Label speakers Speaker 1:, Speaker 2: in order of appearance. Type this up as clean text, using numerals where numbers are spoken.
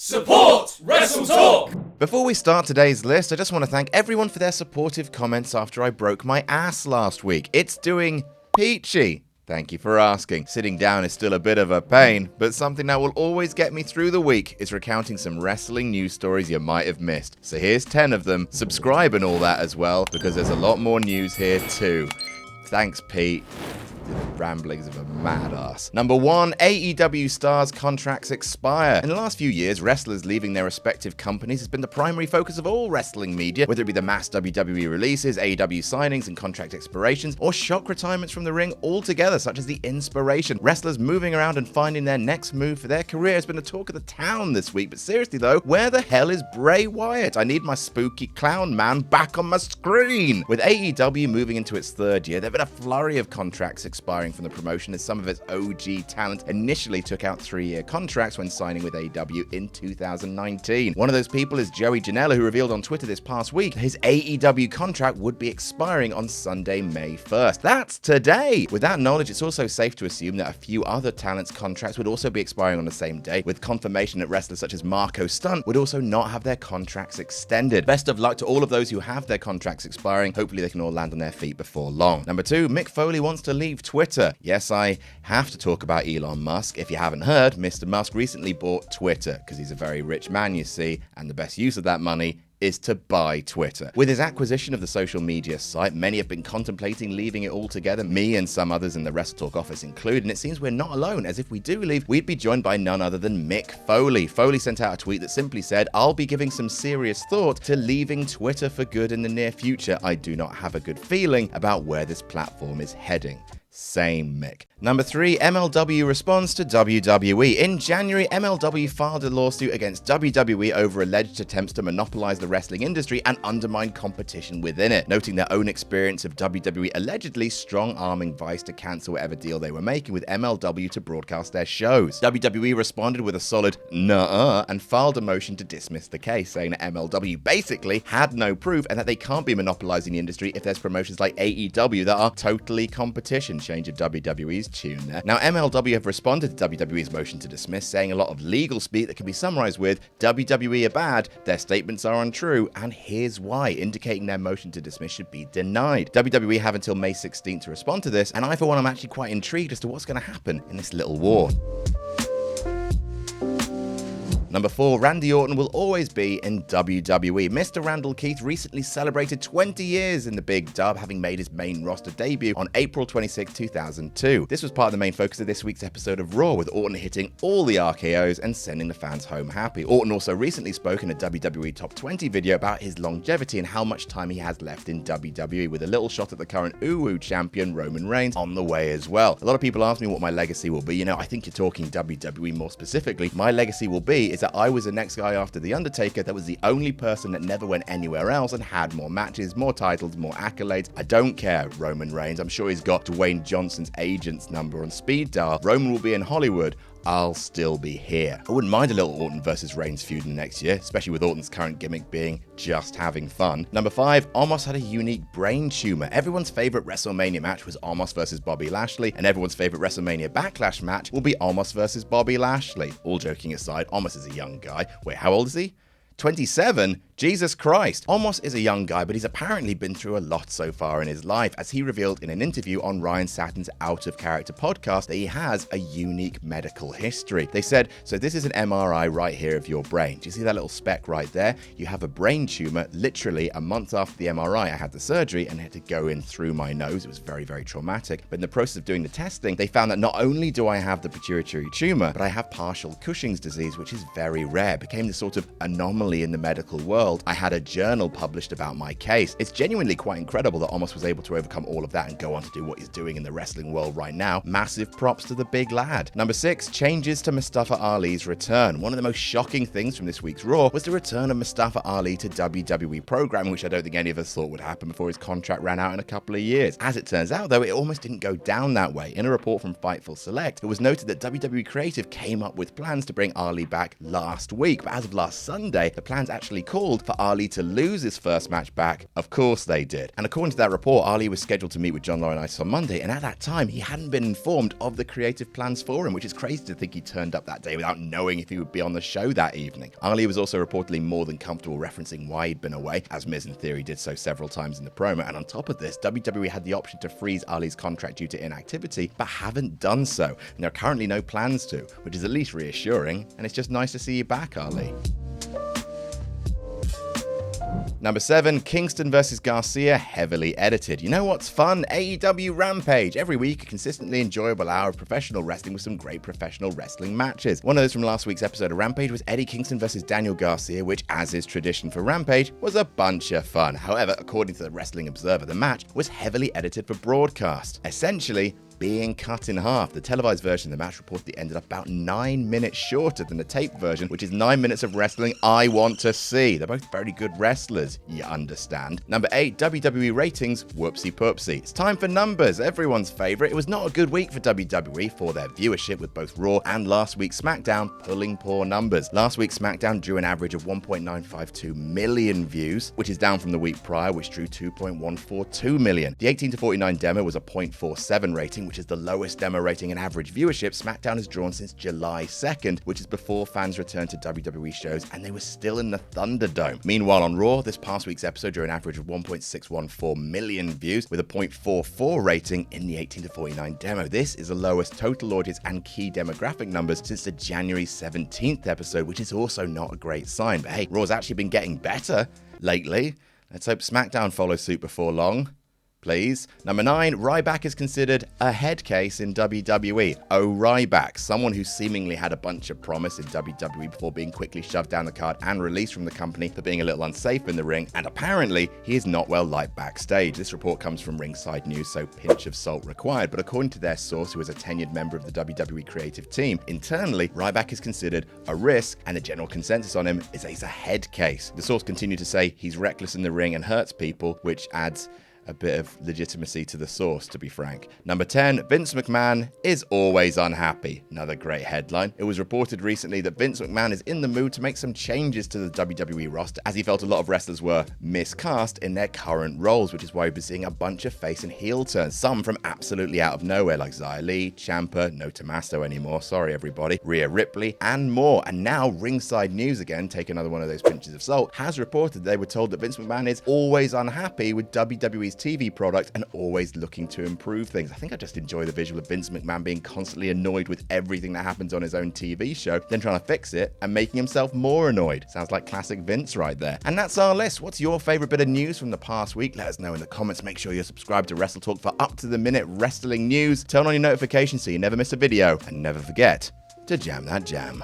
Speaker 1: Support WrestleTalk!
Speaker 2: Before we start today's list, I just want to thank everyone for their supportive comments after I broke my ass last week. It's doing peachy. Thank you for asking. Sitting down is still a bit of a pain, but something that will always get me through the week is recounting some wrestling news stories you might have missed. So here's 10 of them. Subscribe and all that as well, because there's a lot more news here too. Thanks, Pete. The ramblings of a mad ass. Number 1, AEW stars' contracts expire. In the last few years, wrestlers leaving their respective companies has been the primary focus of all wrestling media, whether it be the mass WWE releases, AEW signings and contract expirations, or shock retirements from the ring altogether, such as the Inspiration. Wrestlers moving around and finding their next move for their career has been the talk of the town this week. But seriously though, where the hell is Bray Wyatt? I need my spooky clown man back on my screen. With AEW moving into its third year, there have been a flurry of contracts expiring from the promotion as some of its OG talent initially took out 3-year contracts when signing with AEW in 2019. One of those people is Joey Janela, who revealed on Twitter this past week his AEW contract would be expiring on Sunday, May 1st. That's today! With that knowledge, it's also safe to assume that a few other talents' contracts would also be expiring on the same day, with confirmation that wrestlers such as Marco Stunt would also not have their contracts extended. Best of luck to all of those who have their contracts expiring. Hopefully they can all land on their feet before long. Number 2, Mick Foley wants to leave Twitter. Yes, I have to talk about Elon Musk. If you haven't heard, Mr. Musk recently bought Twitter because he's a very rich man, you see, and the best use of that money is to buy Twitter. With his acquisition of the social media site, many have been contemplating leaving it altogether, me and some others in the WrestleTalk office included, and it seems we're not alone, as if we do leave, we'd be joined by none other than Mick Foley. Foley sent out a tweet that simply said, "I'll be giving some serious thought to leaving Twitter for good in the near future. I do not have a good feeling about where this platform is heading." Same, Mick. Number 3, MLW responds to WWE. In January, MLW filed a lawsuit against WWE over alleged attempts to monopolize the wrestling industry and undermine competition within it, noting their own experience of WWE allegedly strong-arming Vice to cancel whatever deal they were making with MLW to broadcast their shows. WWE responded with a solid nuh-uh and filed a motion to dismiss the case, saying that MLW basically had no proof and that they can't be monopolizing the industry if there's promotions like AEW that are totally competition. Change of WWE's tune there. Now, MLW have responded to WWE's motion to dismiss, saying a lot of legal speak that can be summarized with WWE are bad, their statements are untrue, and here's why, indicating their motion to dismiss should be denied. WWE have until May 16th to respond to this, and I, for one, am actually quite intrigued as to what's going to happen in this little war. Number 4, Randy Orton will always be in WWE. Mr. Randall Keith recently celebrated 20 years in the big dub, having made his main roster debut on April 26, 2002. This was part of the main focus of this week's episode of Raw, with Orton hitting all the RKOs and sending the fans home happy. Orton also recently spoke in a WWE Top 20 video about his longevity and how much time he has left in WWE, with a little shot at the current UWU champion Roman Reigns on the way as well. A lot of people ask me what my legacy will be. You know, I think you're talking WWE more specifically. My legacy will be that I was the next guy after The Undertaker that was the only person that never went anywhere else and had more matches, more titles, more accolades. I don't care, Roman Reigns. I'm sure he's got Dwayne Johnson's agent's number on speed dial. Roman will be in Hollywood. I'll still be here. I wouldn't mind a little Orton versus Reigns feud in the next year, especially with Orton's current gimmick being just having fun. Number 5, Omos had a unique brain tumor. Everyone's favorite WrestleMania match was Omos versus Bobby Lashley, and everyone's favorite WrestleMania Backlash match will be Omos versus Bobby Lashley. All joking aside, Omos is a young guy. Wait, how old is he? 27? Jesus Christ. Omos is a young guy, but he's apparently been through a lot so far in his life, as he revealed in an interview on Ryan Satin's Out of Character podcast that he has a unique medical history. They said, so this is an MRI right here of your brain. Do you see that little speck right there? You have a brain tumor. Literally a month after the MRI, I had the surgery and had to go in through my nose. It was very, very traumatic. But in the process of doing the testing, they found that not only do I have the pituitary tumor, but I have partial Cushing's disease, which is very rare. It became this sort of anomaly in the medical world. I had a journal published about my case. It's genuinely quite incredible that Omos was able to overcome all of that and go on to do what he's doing in the wrestling world right now. Massive props to the big lad. Number 6, changes to Mustafa Ali's return. One of the most shocking things from this week's Raw was the return of Mustafa Ali to WWE programming, which I don't think any of us thought would happen before his contract ran out in a couple of years. As it turns out, though, it almost didn't go down that way. In a report from Fightful Select, it was noted that WWE Creative came up with plans to bring Ali back last week, but as of last Sunday, the plans actually called for Ali to lose his first match back. Of course they did. And according to that report, Ali was scheduled to meet with John Laurinaitis on Monday, and at that time, he hadn't been informed of the creative plans for him, which is crazy to think he turned up that day without knowing if he would be on the show that evening. Ali was also reportedly more than comfortable referencing why he'd been away, as Miz in theory did so several times in the promo, and on top of this, WWE had the option to freeze Ali's contract due to inactivity, but haven't done so, and there are currently no plans to, which is at least reassuring, and it's just nice to see you back, Ali. Number 7, Kingston vs. Garcia, heavily edited. You know what's fun? AEW Rampage. Every week, a consistently enjoyable hour of professional wrestling with some great professional wrestling matches. One of those from last week's episode of Rampage was Eddie Kingston vs. Daniel Garcia, which, as is tradition for Rampage, was a bunch of fun. However, according to the Wrestling Observer, the match was heavily edited for broadcast. Essentially, being cut in half. The televised version of the match reportedly ended up about 9 minutes shorter than the taped version, which is 9 minutes of wrestling I want to see. They're both very good wrestlers, you understand. Number 8, WWE ratings, whoopsie poopsie. It's time for numbers, everyone's favourite. It was not a good week for WWE for their viewership, with both Raw and last week's SmackDown pulling poor numbers. Last week's SmackDown drew an average of 1.952 million views, which is down from the week prior, which drew 2.142 million. The 18 to 49 demo was a 0.47 rating, which is the lowest demo rating and average viewership SmackDown has drawn since July 2nd, which is before fans returned to WWE shows and they were still in the Thunderdome. Meanwhile, on Raw, this past week's episode drew an average of 1.614 million views with a 0.44 rating in the 18 to 49 demo. This is the lowest total audience and key demographic numbers since the January 17th episode, which is also not a great sign. But hey, Raw's actually been getting better lately. Let's hope SmackDown follows suit before long. Please. Number 9, Ryback is considered a head case in WWE. Oh, Ryback, someone who seemingly had a bunch of promise in WWE before being quickly shoved down the card and released from the company for being a little unsafe in the ring, and apparently he is not well liked backstage. This report comes from Ringside News, so pinch of salt required, but according to their source, who is a tenured member of the WWE creative team, internally, Ryback is considered a risk, and the general consensus on him is that he's a head case. The source continued to say he's reckless in the ring and hurts people, which adds a bit of legitimacy to the source, to be frank. Number 10, Vince McMahon is always unhappy. Another great headline. It was reported recently that Vince McMahon is in the mood to make some changes to the WWE roster, as he felt a lot of wrestlers were miscast in their current roles, which is why we've been seeing a bunch of face and heel turns, some from absolutely out of nowhere, like Xia Li, Ciampa, no Tommaso anymore, sorry everybody, Rhea Ripley, and more. And now Ringside News, again, take another one of those pinches of salt, has reported they were told that Vince McMahon is always unhappy with WWE's TV product and always looking to improve things. I think I just enjoy the visual of Vince McMahon being constantly annoyed with everything that happens on his own TV show, then trying to fix it and making himself more annoyed. Sounds like classic Vince right there. And that's our list. What's your favorite bit of news from the past week? Let us know in the comments. Make sure you're subscribed to WrestleTalk for up-to-the-minute wrestling news. Turn on your notifications so you never miss a video, and never forget to jam that jam.